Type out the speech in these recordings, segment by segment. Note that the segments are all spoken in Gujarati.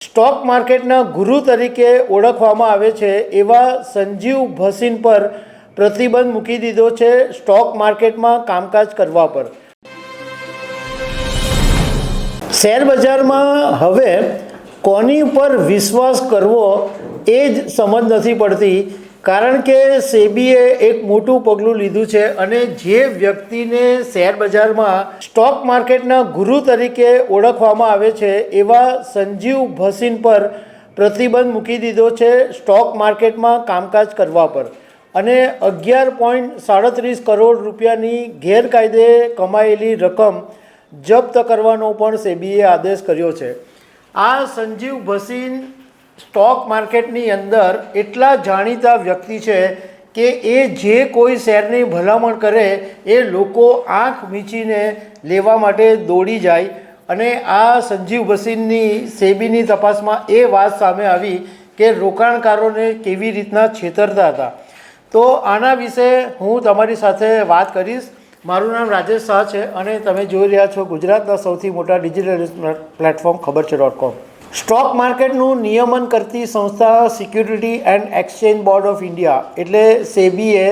સ્ટોક માર્કેટના ગુરુ તરીકે ઓળખવામાં આવે છે એવા સંજીવ ભસીન પર પ્રતિબંધ મૂકી દીધો છે સ્ટોક માર્કેટમાં કામકાજ કરવા પર। શેર બજારમાં હવે કોની ઉપર વિશ્વાસ કરવો એ જ સમજ નથી પડતી, કારણ કે સેબીએ એક મોટું પગલું લીધું છે અને જે વ્યક્તિને શેર બજારમાં સ્ટોક માર્કેટના ગુરુ તરીકે ઓળખવામાં આવે છે એવા સંજીવ ભસીન પર પ્રતિબંધ મૂકી દીધો છે સ્ટોક માર્કેટમાં કામકાજ કરવા પર અને 11.37 કરોડ રૂપિયાની ગેરકાયદે કમાયેલી રકમ જપ્ત કરવાનો પણ સેબીએ આદેશ કર્યો છે। આ સંજીવ ભસીન સ્ટોક માર્કેટની અંદર એટલા જાણીતા વ્યક્તિ છે કે એ જે કોઈ શેરની ભલામણ કરે એ લોકો આંખ મીચીને લેવા માટે દોડી જાય અને આ સંજીવ ભસીનની સેબીની તપાસમાં એ વાત સામે આવી કે રોકાણકારોને કેવી રીતના છેતરતા હતા। તો આના વિશે હું તમારી સાથે વાત કરીશ। મારું નામ રાજેશ શાહ છે અને તમે જોઈ રહ્યા છો ગુજરાતના સૌથી મોટા ડિજિટલ પ્લેટફોર્મ ખબર છે.com। સ્ટોક માર્કેટનું નિયમન કરતી સંસ્થા security and exchange board of India એટલે સેબીએ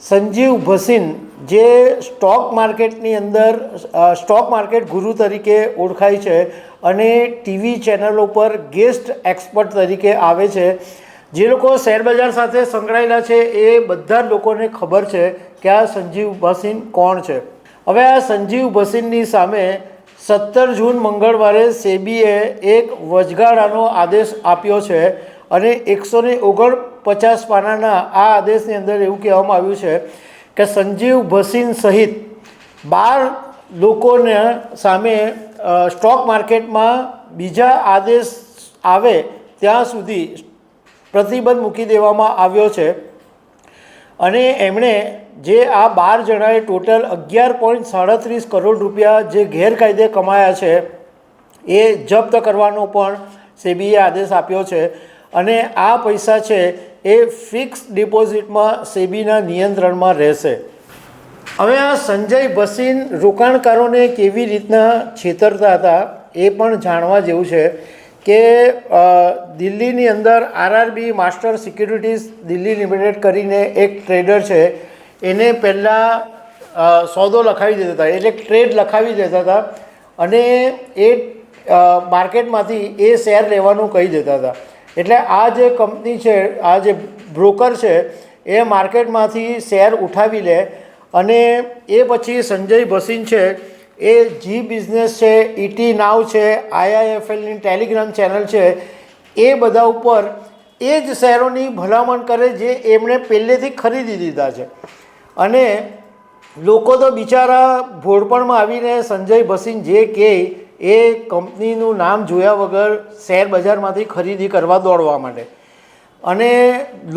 સંજીવ ભસીન જે સ્ટોક માર્કેટની અંદર સ્ટોક માર્કેટ ગુરુ તરીકે ઓળખાય છે અને ટીવી ચેનલો પર ગેસ્ટ એક્સપર્ટ તરીકે આવે છે, જે લોકો શેરબજાર સાથે સંકળાયેલા છે એ બધા લોકોને ખબર છે કે આ સંજીવ ભસીન કોણ છે। હવે આ સંજીવ ભસીનની સામે 17 જૂન મંગળવારે સેબીએ એક વચગાળાનો આદેશ આપ્યો છે અને 149 પાનાના આ આદેશની અંદર એવું કહેવામાં આવ્યું છે કે સંજીવ ભસીન સહિત 12 લોકોને સામે સ્ટોક માર્કેટમાં બીજા આદેશ આવે ત્યાં સુધી પ્રતિબંધ મૂકી દેવામાં આવ્યો છે અને એમણે જે આ 12 જણાએ ટોટલ 11.37 કરોડ રૂપિયા જે ગેરકાયદે કમાયા છે એ જપ્ત કરવાનો પણ સેબીએ આદેશ આપ્યો છે અને આ પૈસા છે એ ફિક્સ ડિપોઝિટમાં સેબીના નિયંત્રણમાં રહેશે। હવે આ સંજય ભસીન રોકાણકારોને કેવી રીતના છેતરતા હતા એ પણ જાણવા જેવું છે કે દિલ્હીની અંદર RRB master securities Delhi limited કરીને એક ટ્રેડર છે, એને પહેલાં સોદો લખાવી દેતા હતા એટલે ટ્રેડ લખાવી દેતા હતા અને એ માર્કેટમાંથી એ શેર લેવાનું કહી દેતા હતા। એટલે આ જે કંપની છે, આ જે બ્રોકર છે એ માર્કેટમાંથી શેર ઉઠાવી લે અને એ પછી સંજય ભસીન છે એ જી બિઝનેસ છે, ઈટી નાવ છે, આઈઆઈએફએલની ટેલિગ્રામ ચેનલ છે, એ બધા ઉપર એ જ શેરોની ભલામણ કરે જે એમણે પહેલેથી ખરીદી દીધા છે અને લોકો તો બિચારા ભોળપણમાં આવીને સંજય ભસીન જે કહે એ કંપનીનું નામ જોયા વગર શેર બજારમાંથી ખરીદી કરવા દોડવા માટે અને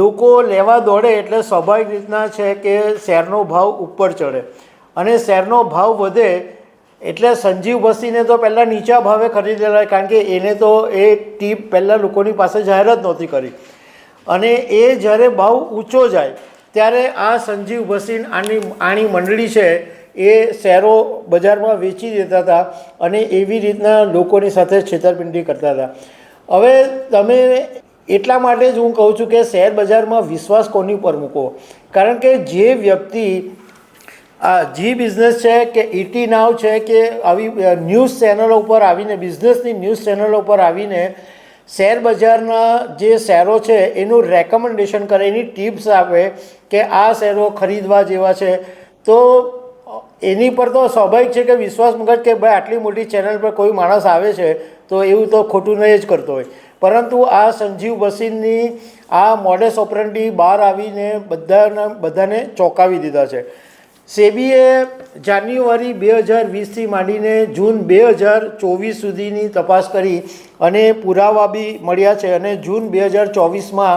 લોકો લેવા દોડે એટલે સ્વાભાવિક રીતના છે કે શેરનો ભાવ ઉપર ચડે અને શેરનો ભાવ વધે એટલે સંજીવ ભસીને તો પહેલાં નીચા ભાવે ખરીદેલા, કારણ કે એને તો એ ટીપ પહેલાં લોકોની પાસે જાહેરાત નહોતી કરી અને એ જ્યારે ભાવ ઊંચો જાય ત્યારે આ સંજીવ ભસીન આની મંડળી છે એ શેરો બજારમાં વેચી દેતા હતા અને એવી રીતના લોકોની સાથે છેતરપિંડી કરતા હતા। હવે તમે એટલા માટે જ હું કહું છું કે શેર બજારમાં વિશ્વાસ કોની ઉપર મૂકો, કારણ કે જે વ્યક્તિ આ જી બિઝનેસ છે કે ઈટી નાવ છે કે આવી ન્યૂઝ ચેનલો ઉપર આવીને બિઝનેસની ન્યૂઝ ચેનલો ઉપર આવીને શેર બજારના જે શેરો છે એનું રેકમેન્ડેશન કરે, એની ટિપ્સ આપે કે આ શેરો ખરીદવા જેવા છે, તો એની પર તો સ્વાભાવિક છે કે વિશ્વાસ મુજબ કે ભાઈ આટલી મોટી ચેનલ પર કોઈ માણસ આવે છે તો એવું તો ખોટું નહીં જ કરતો હોય। પરંતુ આ સંજીવ ભસીનની આ મોડેસ ઓપરન્ડી બહાર આવીને બધાને ચોંકાવી દીધા છે। સેબીએ જાન્યુઆરી 2020થી માંડીને જૂન 2024 સુધીની તપાસ કરી અને પુરાવા બી મળ્યા છે અને જૂન 2024માં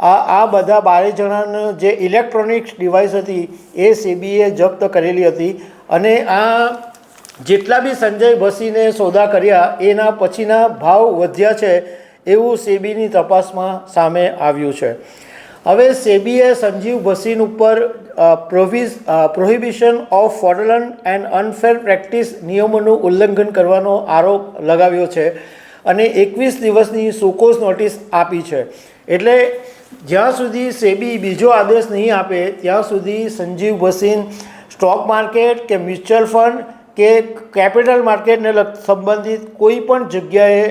આ બધા 12 જણાનો જે ઇલેક્ટ્રોનિક્સ ડિવાઇસ હતી એ સેબીએ જપ્ત કરેલી હતી અને આ જેટલા બી સંજય ભસીને સોદા કર્યા એના પછીના ભાવ વધ્યા છે એવું સેબીની તપાસમાં સામે આવ્યું છે। હવે સેબીએ સંજીવ ભસીન ઉપર prohibition of fraudulent and unfair practice નિયમોનું ઉલ્લંઘન કરવાનો આરોપ લગાવ્યો છે અને 21 દિવસની સોકોઝ નોટિસ આપી છે. એટલે જ્યાં સુધી સેબી બીજો આદેશ નહીં આપે ત્યાં સુધી સંજીવ ભસીન સ્ટોક માર્કેટ કે મ્યુચ્યુઅલ ફંડ કે કેપિટલ માર્કેટને સંબંધિત કોઈ પણ જગ્યાએ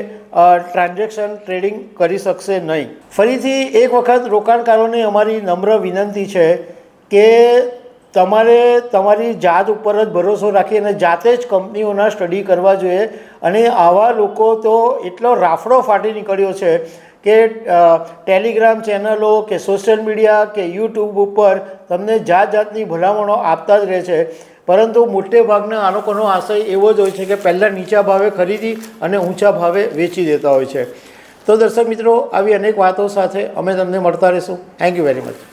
ટ્રાન્ઝેક્શન ટ્રેડિંગ કરી શકશે નહીં. ફરીથી એક વખત રોકાણકારોને અમારી નમ્ર વિનંતી છે કે તમારે તમારી જાત ઉપર જ ભરોસો રાખી અને જાતે જ કંપનીઓના સ્ટડી કરવા જોઈએ. અને આવા લોકો તો એટલો રાફડો ફાટી નીકળ્યો છે કે ટેલિગ્રામ ચેનલો કે સોશિયલ મીડિયા કે યુટ્યુબ ઉપર તમને જાતની ભલામણો આપતા જ રહે છે. પરંતુ મોટે ભાગના આ લોકોનો આશય એવો જ હોય છે કે પહેલાં નીચા ભાવે ખરીદી અને ઊંચા ભાવે વેચી દેતા હોય છે. તો દર્શક મિત્રો, આવી અનેક વાતો સાથે અમે તમને મળતા રહીશું. Thank you very much.